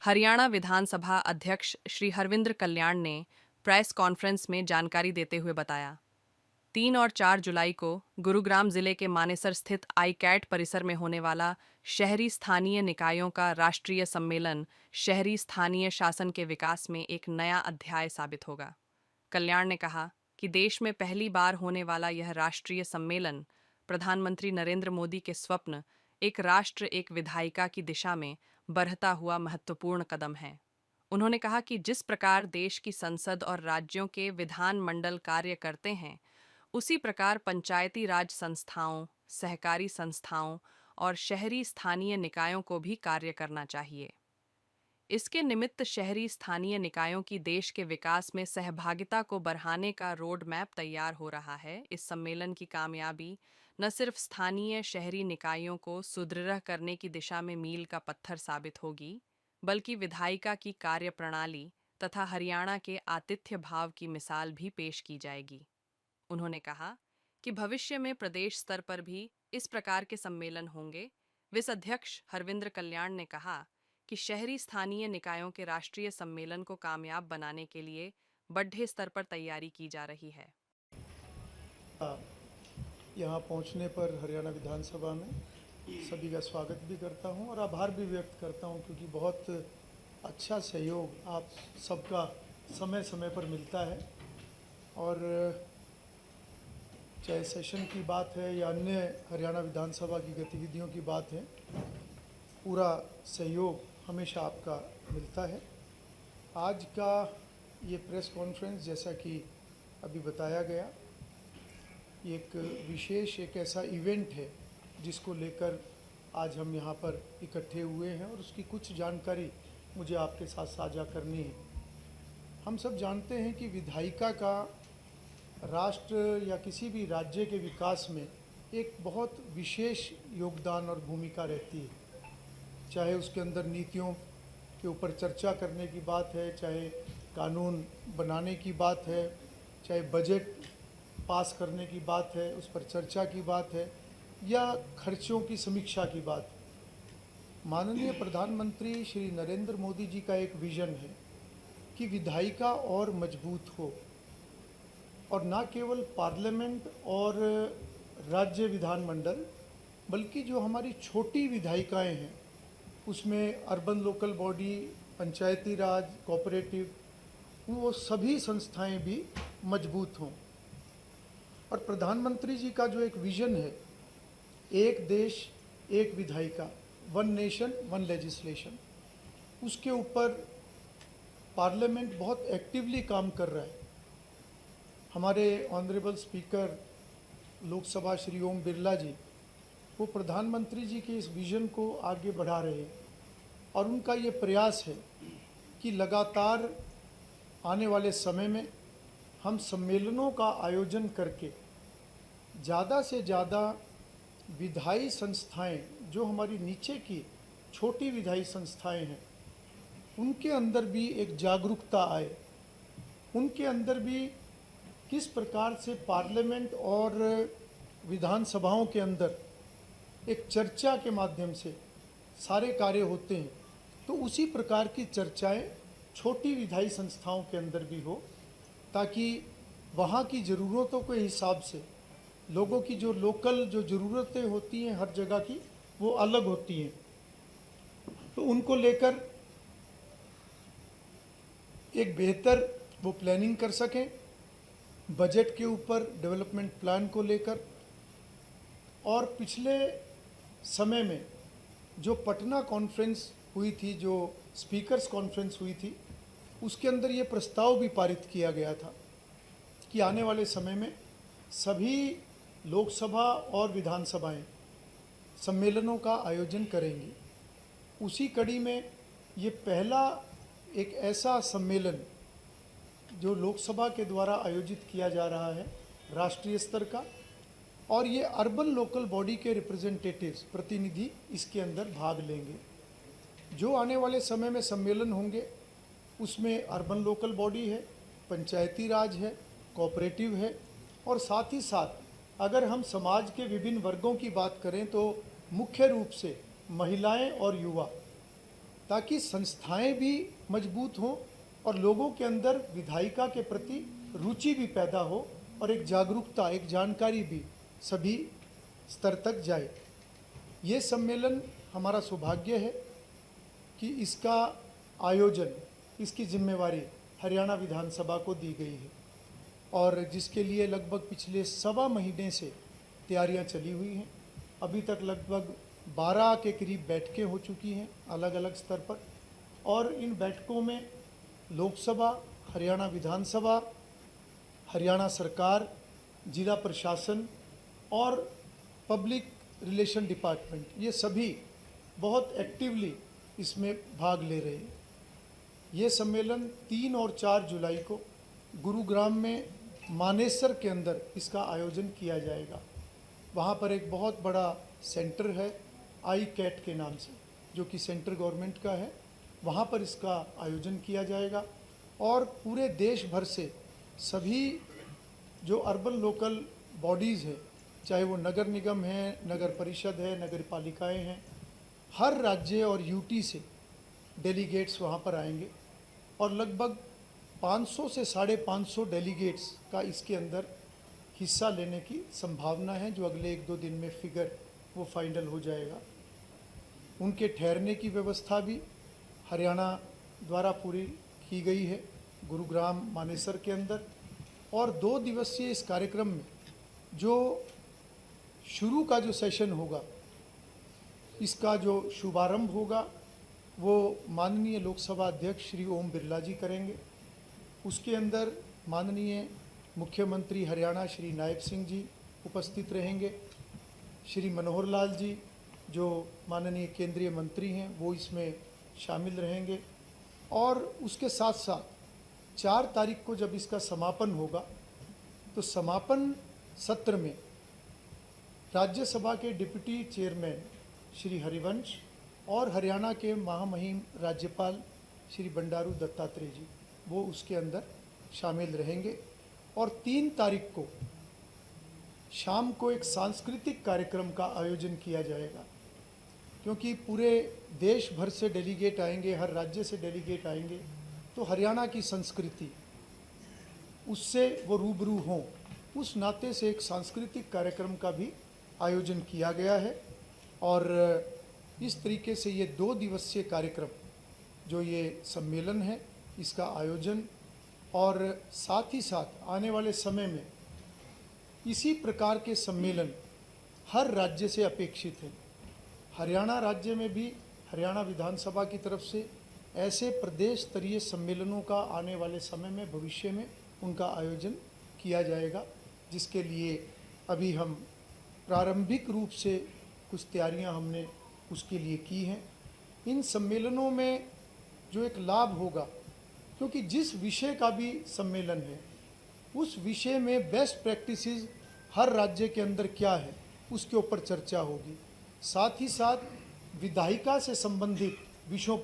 हरियाणा विधानसभा अध्यक्ष श्री हरविंद्र कल्याण ने press conference में जानकारी देते हुए बताया, 3 और 4 जुलाई को गुरुग्राम जिले के मानेसर स्थित आईकैट परिसर में होने वाला शहरी स्थानीय निकायों का राष्ट्रीय सम्मेलन शहरी स्थानीय शासन के विकास में एक नया अध्याय साबित होगा। कल्याण ने कहा कि देश में पहली बार होने वाला यह राष्ट्रीय सम्मेलन प्रधानमंत्री नरेंद्र मोदी के स्वप्न एक राष्ट्र एक विधायिका की दिशा में बढ़ता हुआ महत्वपूर्ण कदम है। उन्होंने कहा कि जिस प्रकार देश की संसद और राज्यों के विधानमंडल कार्य करते हैं, उसी प्रकार पंचायती राज संस्थाओं, सहकारी संस्थाओं और शहरी स्थानीय निकायों को भी कार्य करना चाहिए। इसके निमित्त शहरी स्थानीय निकायों की देश के विकास में सहभागिता को बढ़ाने का रोड मैप तैयार हो रहा है। इस सम्मेलन की कामयाबी न सिर्फ स्थानीय शहरी निकायों को सुदृढ़ करने की दिशा में मील का पत्थर साबित होगी, बल्कि विधायिका की कार्यप्रणाली तथा हरियाणा के आतिथ्य भाव की मिसाल भी पेश की जाएगी। उन्होंने कहा कि भविष्य में प्रदेश स्तर पर भी इस प्रकार के सम्मेलन होंगे। विस अध्यक्ष हरविंद्र कल्याण ने कहा कि शहरी स्थानीय निकायों के राष्ट्रीय सम्मेलन को कामयाब बनाने के लिए बड़े स्तर पर तैयारी की जा रही है। यहाँ पहुँचने पर हरियाणा विधानसभा में सभी का स्वागत भी करता हूँ और आभार भी व्यक्त करता हूँ, क्योंकि बहुत अच्छा सहयोग आप सबका समय समय पर मिलता है। और चाहे सेशन की बात है या अन्य हरियाणा विधानसभा की गतिविधियों की बात है, पूरा सहयोग हमेशा आपका मिलता है। आज का ये प्रेस कॉन्फ्रेंस, जैसा कि अभी बताया गया, एक विशेष एक ऐसा इवेंट है जिसको लेकर आज हम यहाँ पर इकट्ठे हुए हैं और उसकी कुछ जानकारी मुझे आपके साथ साझा करनी है। हम सब जानते हैं कि विधायिका का राष्ट्र या किसी भी राज्य के विकास में एक बहुत विशेष योगदान और भूमिका रहती है। चाहे उसके अंदर नीतियों के ऊपर चर्चा करने की बात है, चाहे कानून बनाने की बात है, चाहे बजट पास करने की बात है, उस पर चर्चा की बात है, या खर्चों की समीक्षा की बात है। माननीय प्रधानमंत्री श्री नरेंद्र मोदी जी का एक विज़न है कि विधायिका और मजबूत हो, और ना केवल पार्लियामेंट और राज्य विधानमंडल, बल्कि जो हमारी छोटी विधायिकाएं हैं उसमें अर्बन लोकल बॉडी, पंचायती राज, कोऑपरेटिव, वो सभी संस्थाएं भी मजबूत हों। और प्रधानमंत्री जी का जो एक विज़न है, एक देश एक विधायिका, वन नेशन वन लेजिस्लेशन, उसके ऊपर पार्लियामेंट बहुत एक्टिवली काम कर रहा है। हमारे ऑनरेबल स्पीकर लोकसभा श्री ओम बिरला जी, वो प्रधानमंत्री जी के इस विज़न को आगे बढ़ा रहे हैं, और उनका ये प्रयास है कि लगातार आने वाले समय में हम सम्मेलनों का आयोजन करके ज़्यादा से ज़्यादा विधायी संस्थाएं, जो हमारी नीचे की छोटी विधायी संस्थाएं हैं, उनके अंदर भी एक जागरूकता आए, उनके अंदर भी किस प्रकार से पार्लियामेंट और विधानसभाओं के अंदर एक चर्चा के माध्यम से सारे कार्य होते हैं, तो उसी प्रकार की चर्चाएं छोटी विधायी संस्थाओं के अंदर भी हो, ताकि वहाँ की ज़रूरतों के हिसाब से लोगों की जो लोकल जो ज़रूरतें होती हैं हर जगह की, वो अलग होती हैं, तो उनको लेकर एक बेहतर वो प्लानिंग कर सकें। बजट के ऊपर, डेवलपमेंट प्लान को लेकर, और पिछले समय में जो पटना कॉन्फ्रेंस हुई थी, जो स्पीकर्स कॉन्फ्रेंस हुई थी, उसके अंदर ये प्रस्ताव भी पारित किया गया था कि आने वाले समय में सभी लोकसभा और विधानसभाएं सम्मेलनों का आयोजन करेंगी। उसी कड़ी में ये पहला एक ऐसा सम्मेलन जो लोकसभा के द्वारा आयोजित किया जा रहा है राष्ट्रीय स्तर का, और ये अर्बन लोकल बॉडी के रिप्रेजेंटेटिव्स, प्रतिनिधि इसके अंदर भाग लेंगे। जो आने वाले समय में सम्मेलन होंगे उसमें अर्बन लोकल बॉडी है, पंचायती राज है, कोऑपरेटिव है, और साथ ही साथ अगर हम समाज के विभिन्न वर्गों की बात करें तो मुख्य रूप से महिलाएं और युवा, ताकि संस्थाएं भी मजबूत हों और लोगों के अंदर विधायिका के प्रति रुचि भी पैदा हो और एक जागरूकता, एक जानकारी भी सभी स्तर तक जाए। ये सम्मेलन हमारा सौभाग्य है कि इसका आयोजन, इसकी जिम्मेवारी हरियाणा विधानसभा को दी गई है और जिसके लिए लगभग पिछले सवा महीने से तैयारियां चली हुई हैं। अभी तक लगभग 12 के करीब बैठकें हो चुकी हैं अलग अलग स्तर पर, और इन बैठकों में लोकसभा, हरियाणा विधानसभा, हरियाणा सरकार, जिला प्रशासन और पब्लिक रिलेशन डिपार्टमेंट, ये सभी बहुत एक्टिवली इसमें भाग ले रहे हैं। ये सम्मेलन 3 और 4 जुलाई को गुरुग्राम में मानेसर के अंदर इसका आयोजन किया जाएगा। वहाँ पर एक बहुत बड़ा सेंटर है ICAT के नाम से, जो कि सेंट्रल गवर्नमेंट का है। वहाँ पर इसका आयोजन किया जाएगा और पूरे देश भर से सभी जो अर्बन लोकल बॉडीज़ है, चाहे वो नगर निगम है, नगर परिषद है, नगर पालिकाएँ हैं, हर राज्य और यूटी से डेलीगेट्स वहाँ पर आएंगे और लगभग 500 से 550 डेलीगेट्स का इसके अंदर हिस्सा लेने की संभावना है, जो अगले 1-2 दिन में फिगर वो फाइनल हो जाएगा। उनके ठहरने की व्यवस्था भी हरियाणा द्वारा पूरी की गई है गुरुग्राम मानेसर के अंदर। और 2 दिवसीय इस कार्यक्रम में जो शुरू का जो सेशन होगा, इसका जो शुभारंभ होगा वो माननीय लोकसभा अध्यक्ष श्री ओम बिरला जी करेंगे। उसके अंदर माननीय मुख्यमंत्री हरियाणा श्री नायब सिंह जी उपस्थित रहेंगे। श्री मनोहर लाल जी जो माननीय केंद्रीय मंत्री हैं वो इसमें शामिल रहेंगे। और उसके साथ साथ 4 तारीख को जब इसका समापन होगा तो समापन सत्र में राज्यसभा के डिप्टी चेयरमैन श्री हरिवंश और हरियाणा के महामहिम राज्यपाल श्री बंडारू दत्तात्रेय जी वो उसके अंदर शामिल रहेंगे। और 3 तारीख को शाम को एक सांस्कृतिक कार्यक्रम का आयोजन किया जाएगा, क्योंकि पूरे देश भर से डेलीगेट आएंगे, हर राज्य से डेलीगेट आएंगे, तो हरियाणा की संस्कृति उससे वो रूबरू हों, उस नाते से एक सांस्कृतिक कार्यक्रम का भी आयोजन किया गया है। और इस तरीके से ये 2 दिवसीय कार्यक्रम जो ये सम्मेलन है, इसका आयोजन, और साथ ही साथ आने वाले समय में इसी प्रकार के सम्मेलन हर राज्य से अपेक्षित हैं। हरियाणा राज्य में भी हरियाणा विधानसभा की तरफ से ऐसे प्रदेश स्तरीय सम्मेलनों का आने वाले समय में, भविष्य में उनका आयोजन किया जाएगा, जिसके लिए अभी हम प्रारंभिक रूप से कुछ तैयारियां हमने उसके लिए की हैं। इन सम्मेलनों में जो एक लाभ होगा, क्योंकि जिस विषय का भी सम्मेलन है उस विषय में बेस्ट प्रैक्टिसेस हर राज्य के अंदर क्या है उसके ऊपर चर्चा होगी। साथ ही साथ विधायिका से संबंधित विषयों पर